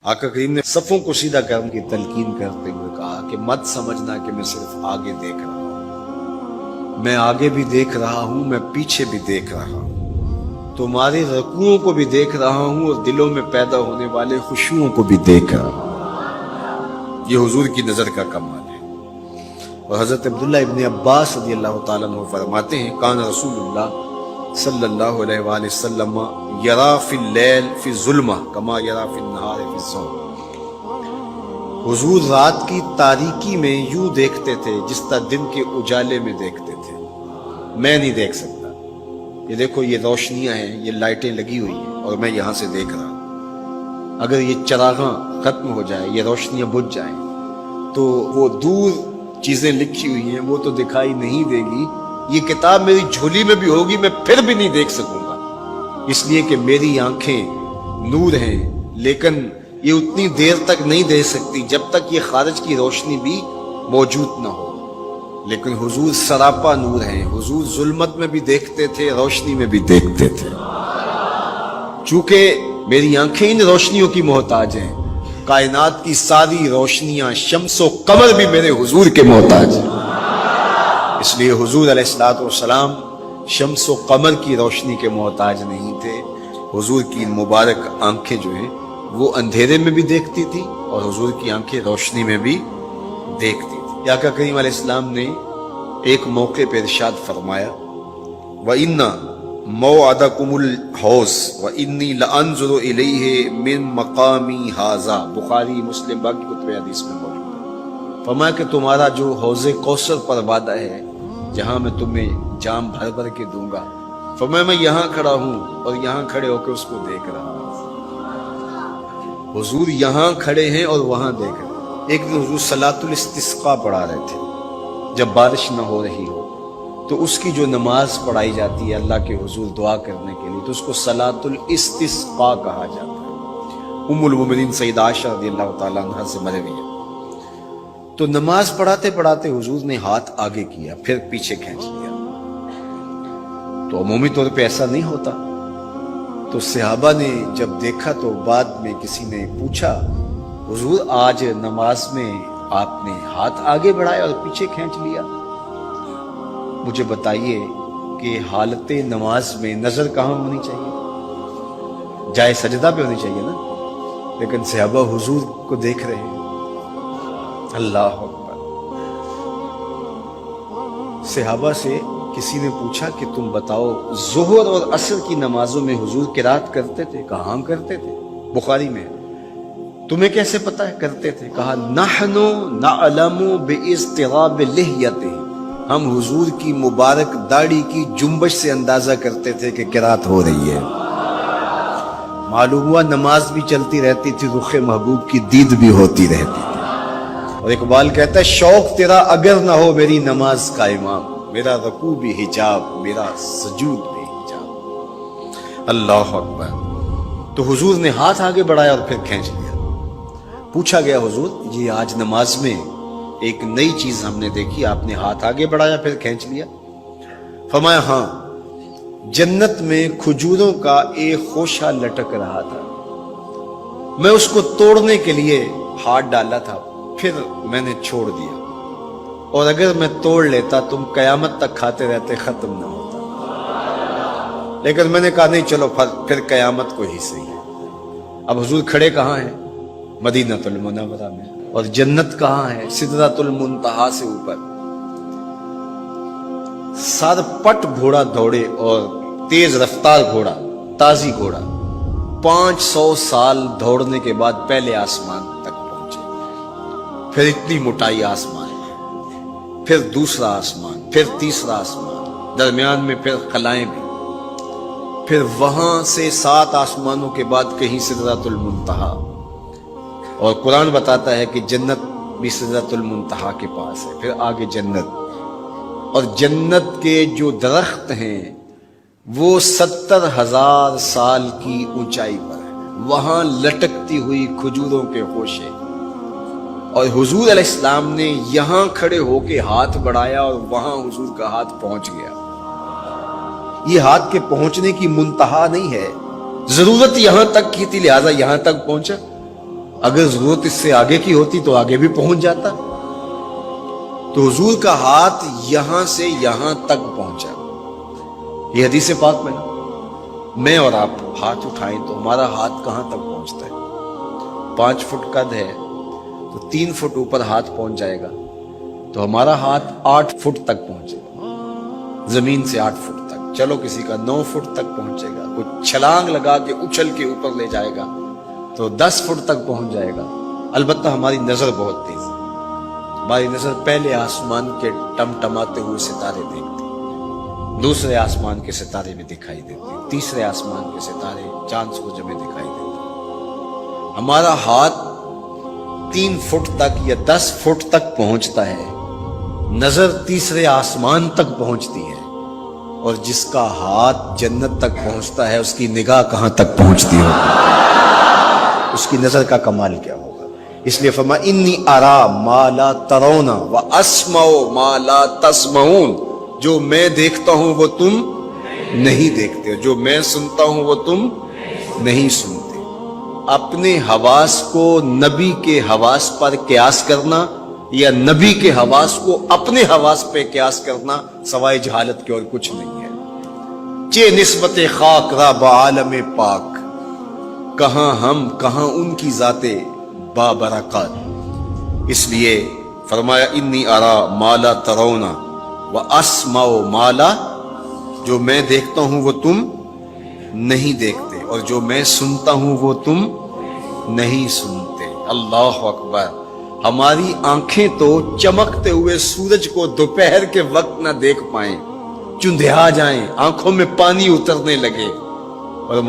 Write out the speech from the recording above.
آقا کریم نے صفوں کو سیدھا کرنے کی تلقین کرتے ہوئے کہا کہ مت سمجھنا کہ میں صرف آگے دیکھ رہا ہوں، میں آگے بھی دیکھ رہا ہوں، میں پیچھے بھی دیکھ رہا ہوں، تمہارے رکوعوں کو بھی دیکھ رہا ہوں اور دلوں میں پیدا ہونے والے خشوعوں کو بھی دیکھ رہا ہوں۔ یہ حضور کی نظر کا کمال ہے۔ اور حضرت عبداللہ ابن عباس رضی اللہ تعالیٰ عنہ فرماتے ہیں کان رسول اللہ صلی اللہ علیہ وآلہ وسلم یرا فی اللیل فی الظلمہ کما یرا فی النہار فی الضوء۔ حضور رات کی تاریکی میں یوں دیکھتے تھے جس طرح دن کے اجالے میں دیکھتے تھے۔ میں نہیں دیکھ سکتا، یہ دیکھو یہ روشنیاں ہیں، یہ لائٹیں لگی ہوئی ہیں اور میں یہاں سے دیکھ رہا ہوں، اگر یہ چراغاں ختم ہو جائے، یہ روشنیاں بجھ جائیں تو وہ دور چیزیں لکھی ہوئی ہیں وہ تو دکھائی نہیں دے گی، یہ کتاب میری جھولی میں بھی ہوگی میں پھر بھی نہیں دیکھ سکوں گا، اس لیے کہ میری آنکھیں نور ہیں، لیکن یہ اتنی دیر تک نہیں دیکھ سکتی جب تک یہ خارج کی روشنی بھی موجود نہ ہو۔ لیکن حضور سراپا نور ہیں، حضور ظلمت میں بھی دیکھتے تھے، روشنی میں بھی دیکھتے تھے۔ چونکہ میری آنکھیں ان روشنیوں کی محتاج ہیں، کائنات کی ساری روشنیاں شمس و قمر بھی میرے حضور کے محتاج ہیں، اس لیے حضور علیہ الصلوۃ والسلام شمس و قمر کی روشنی کے محتاج نہیں تھے۔ حضور کی مبارک آنکھیں جو ہیں وہ اندھیرے میں بھی دیکھتی تھی اور حضور کی آنکھیں روشنی میں بھی دیکھتی تھی۔ آقا کریم علیہ السلام نے ایک موقع پہ ارشاد فرمایا وَإِنَّ مَوْعَدَكُمُ الْحَوْض وَإِنِّي لَأَنظُرُ إِلَيْهِ مِن مَقَامِي هَذَا، بخاری مسلم باقی کتب حدیث میں موجود ہے۔ فرمایا کہ تمہارا جو حوض کوثر پر وعدہ ہے جہاں میں تمہیں جام بھر بھر کے دوں گا، فرمایا میں یہاں کھڑا ہوں اور یہاں کھڑے ہو کے اس کو دیکھ رہا ہوں۔ حضور یہاں کھڑے ہیں اور وہاں دیکھ رہے ہیں۔ ایک دن حضور صلاۃ الاستسقاء پڑھا رہے تھے، جب بارش نہ ہو رہی ہو تو اس کی جو نماز پڑھائی جاتی ہے اللہ کے حضور دعا کرنے کے لیے تو اس کو صلاۃ الاستسقاء کہا جاتا ہے۔ ام المومنین سیدہ عائشہ رضی اللہ تعالیٰ عنہ سے مروی ہے۔ تو نماز پڑھاتے پڑھاتے حضور نے ہاتھ آگے کیا پھر پیچھے کھینچ لیا، تو عمومی طور پہ ایسا نہیں ہوتا۔ تو صحابہ نے جب دیکھا تو بعد میں کسی نے پوچھا حضور آج نماز میں آپ نے ہاتھ آگے بڑھایا اور پیچھے کھینچ لیا، مجھے بتائیے کہ حالت نماز میں نظر کہاں ہونی چاہیے؟ جائے سجدہ پہ ہونی چاہیے نا، لیکن صحابہ حضور کو دیکھ رہے ہیں۔ اللہ اکبر۔ صحابہ سے کسی نے پوچھا کہ تم بتاؤ ظہر اور عصر کی نمازوں میں حضور قرات کرتے تھے؟ کہا ہاں کرتے تھے، بخاری میں۔ تمہیں کیسے پتا ہے کرتے تھے؟ کہا نحن نعلم باضطراب لحیتہ، ہم حضور کی مبارک داڑھی کی جنبش سے اندازہ کرتے تھے کہ قرات ہو رہی ہے۔ معلوم ہوا نماز بھی چلتی رہتی تھی، رخ محبوب کی دید بھی ہوتی رہتی تھی۔ اور اقبال کہتا ہے شوق تیرا اگر نہ ہو میری نماز کا امام، میرا رکوع بھی حجاب، میرا سجود بھی حجاب۔ اللہ اکبر۔ تو حضور نے ہاتھ آگے بڑھایا اور پھر کھینچ لیا۔ پوچھا گیا حضور یہ آج نماز میں ایک نئی چیز ہم نے دیکھی، آپ نے ہاتھ آگے بڑھایا پھر کھینچ لیا؟ فرمایا ہاں، جنت میں کھجوروں کا ایک خوشہ لٹک رہا تھا، میں اس کو توڑنے کے لیے ہاتھ ڈالا تھا، پھر میں نے چھوڑ دیا، اور اگر میں توڑ لیتا تم قیامت تک کھاتے رہتے، ختم نہ ہوتا، لیکن میں نے کہا نہیں چلو پھر قیامت کو ہی صحیح ہے۔ اب حضور کھڑے کہاں ہیں؟ مدینہ المنورہ میں، اور جنت کہاں ہے؟ سدرۃ المنتہا سے اوپر۔ سر پٹ گھوڑا دوڑے اور تیز رفتار گھوڑا، تازی گھوڑا، 500 سال دوڑنے کے بعد پہلے آسمان تک پہنچے، پھر اتنی موٹائی آسمان، پھر دوسرا آسمان، پھر تیسرا آسمان، درمیان میں پھر خلائیں بھی، پھر وہاں سے 7 آسمانوں کے بعد کہیں سدرۃ المنتہا۔ اور قرآن بتاتا ہے کہ جنت بھی سدرۃ المنتہا کے پاس ہے، پھر آگے جنت، اور جنت کے جو درخت ہیں وہ 70,000 سال کی اونچائی پر ہے، وہاں لٹکتی ہوئی کھجوروں کے خوشے، اور حضور علیہ السلام نے یہاں کھڑے ہو کے ہاتھ بڑھایا اور وہاں حضور کا ہاتھ پہنچ گیا۔ یہ ہاتھ کے پہنچنے کی منتہا نہیں ہے، ضرورت یہاں تک کی تھی لہٰذا یہاں تک پہنچا، اگر ضرورت اس سے آگے کی ہوتی تو آگے بھی پہنچ جاتا. تو حضور کا ہاتھ یہاں سے یہاں تک پہنچا. یہ حدیث پاک میں نا، میں اور آپ ہاتھ اٹھائیں تو ہمارا ہاتھ کہاں تک پہنچتا ہے؟ 5 فٹ قد ہے تو 3 فٹ اوپر ہاتھ پہنچ جائے گا، تو ہمارا ہاتھ 8 فٹ تک پہنچے گا، زمین سے 8 فٹ تک. چلو کسی کا 9 فٹ تک پہنچے گا، کوئی چھلانگ لگا کے اچھل کے اوپر لے جائے گا تو 10 فٹ تک پہنچ جائے گا. البتہ ہماری نظر بہت تیز ہے. ہماری نظر پہلے آسمان کے ٹمٹماتے ہوئے ستارے دیکھتی، دوسرے آسمان کے ستارے بھی دکھائی دیتے، تیسرے آسمان کے ستارے چاند سورج میں دکھائی دیتے. ہمارا ہاتھ 3 فٹ تک یا 10 فٹ تک پہنچتا ہے، نظر تیسرے آسمان تک پہنچتی ہے. اور جس کا ہاتھ جنت تک پہنچتا ہے اس کی نگاہ کہاں تک پہنچتی ہوگی؟ اس کی نظر کا کمال کیا ہوگا؟ اس لیے فرمایا انی ارا ما لا ترون واسمع ما لا تسمعون. جو میں دیکھتا ہوں وہ تم نہیں دیکھتے، جو میں سنتا ہوں وہ تم نہیں سنتے. اپنے حواس کو نبی کے حواس پر قیاس کرنا یا نبی کے حواس کو اپنے حواس پہ قیاس کرنا سوائے جہالت کے اور کچھ نہیں ہے. چے نسبت خاک را بعالم پاک، کہاں ہم کہاں ان کی ذاتیں بابرکات. اس لیے فرمایا انی ارا ما لا ترون واسمع ما لا، جو میں دیکھتا ہوں وہ تم نہیں دیکھتے اور جو میں سنتا ہوں وہ تم نہیں سنتے. اللہ اکبر. ہماری آنکھیں تو چمکتے ہوئے سورج کو دوپہر کے وقت نہ دیکھ پائیں، چندھیا جائیں، آنکھوں میں پانی اترنے لگے، اور